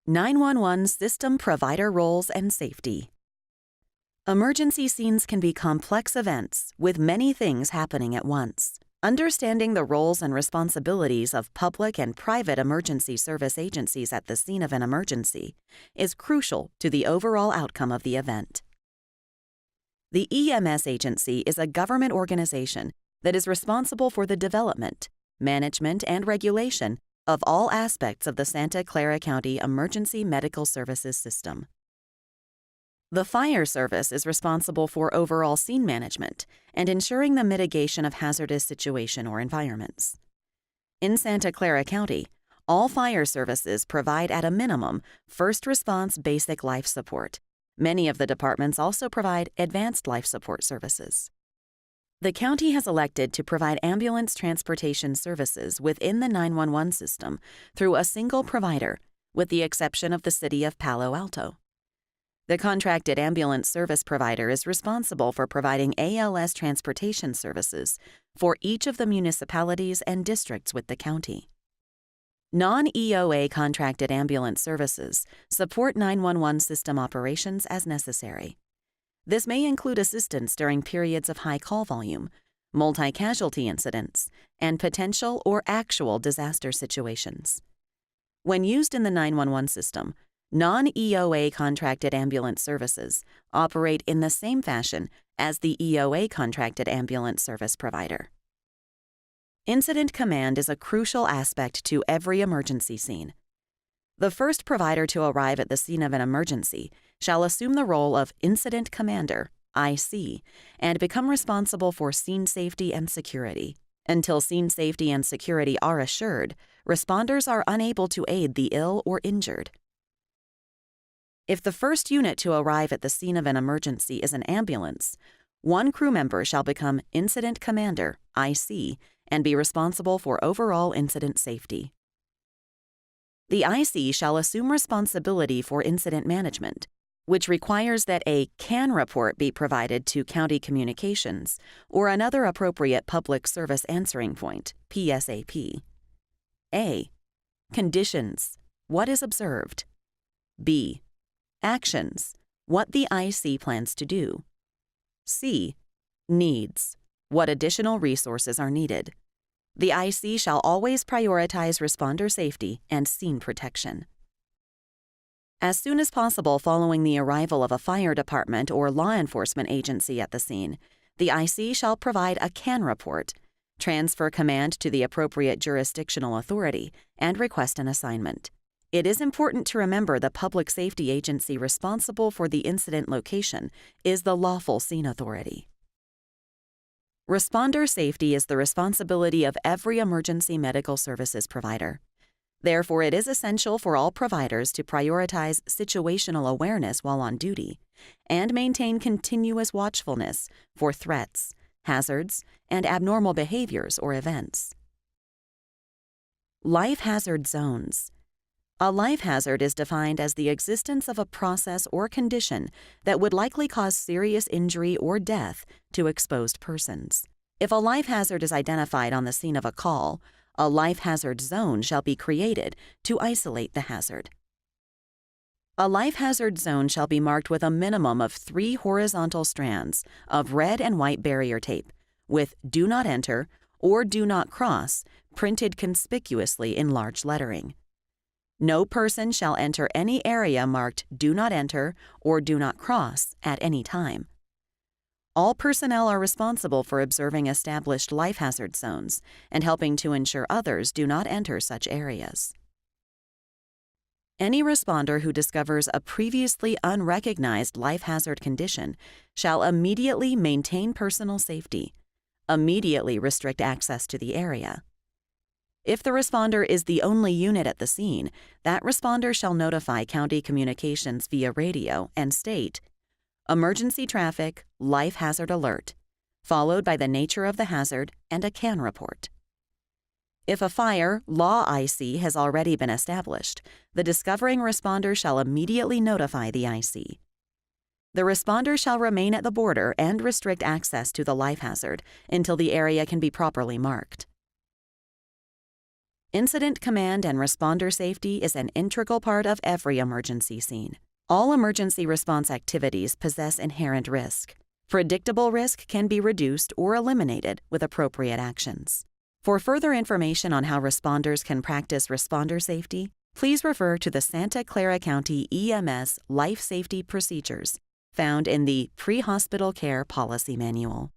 911 System Provider Roles and Safety. Emergency scenes can be complex events with many things happening at once. Understanding the roles and responsibilities of public and private emergency service agencies at the scene of an emergency is crucial to the overall outcome of the event. The EMS agency is a government organization that is responsible for the development, management, and regulation of all aspects of the Santa Clara County Emergency Medical Services System. The fire service is responsible for overall scene management and ensuring the mitigation of hazardous situation or environments. In Santa Clara County, all fire services provide at a minimum first response basic life support. Many of the departments also provide advanced life support services. The county has elected to provide ambulance transportation services within the 911 system through a single provider, with the exception of the city of Palo Alto. The contracted ambulance service provider is responsible for providing ALS transportation services for each of the municipalities and districts with the county. Non-EOA contracted ambulance services support 911 system operations as necessary. This may include assistance during periods of high call volume, multi-casualty incidents, and potential or actual disaster situations. When used in the 911 system, non-EOA contracted ambulance services operate in the same fashion as the EOA contracted ambulance service provider. Incident command is a crucial aspect to every emergency scene. The first provider to arrive at the scene of an emergency shall assume the role of Incident Commander, IC, and become responsible for scene safety and security. Until scene safety and security are assured, responders are unable to aid the ill or injured. If the first unit to arrive at the scene of an emergency is an ambulance, one crew member shall become Incident Commander, IC, and be responsible for overall incident safety. The IC shall assume responsibility for incident management, which requires that a CAN report be provided to County Communications or another appropriate public service answering point, PSAP. A. Conditions. What is observed. B. Actions. What the IC plans to do. C. Needs. What additional resources are needed. The IC shall always prioritize responder safety and scene protection. As soon as possible following the arrival of a fire department or law enforcement agency at the scene, the IC shall provide a CAN report, transfer command to the appropriate jurisdictional authority, and request an assignment. It is important to remember the public safety agency responsible for the incident location is the lawful scene authority. Responder safety is the responsibility of every emergency medical services provider. Therefore, it is essential for all providers to prioritize situational awareness while on duty and maintain continuous watchfulness for threats, hazards, and abnormal behaviors or events. Life hazard zones. A life hazard is defined as the existence of a process or condition that would likely cause serious injury or death to exposed persons. If a life hazard is identified on the scene of a call, a life hazard zone shall be created to isolate the hazard. A life hazard zone shall be marked with a minimum of 3 horizontal strands of red and white barrier tape with "Do Not Enter" or "Do Not Cross" printed conspicuously in large lettering. No person shall enter any area marked "Do Not Enter" or "Do Not Cross" at any time. All personnel are responsible for observing established life hazard zones and helping to ensure others do not enter such areas. Any responder who discovers a previously unrecognized life hazard condition shall immediately maintain personal safety, immediately restrict access to the area. If the responder is the only unit at the scene, that responder shall notify County Communications via radio and state, "Emergency traffic, life hazard alert," followed by the nature of the hazard and a CAN report. If a fire law IC has already been established, the discovering responder shall immediately notify the IC. The responder shall remain at the border and restrict access to the life hazard until the area can be properly marked. Incident command and responder safety is an integral part of every emergency scene. All emergency response activities possess inherent risk. Predictable risk can be reduced or eliminated with appropriate actions. For further information on how responders can practice responder safety, please refer to the Santa Clara County EMS Life Safety Procedures found in the Pre-Hospital Care Policy Manual.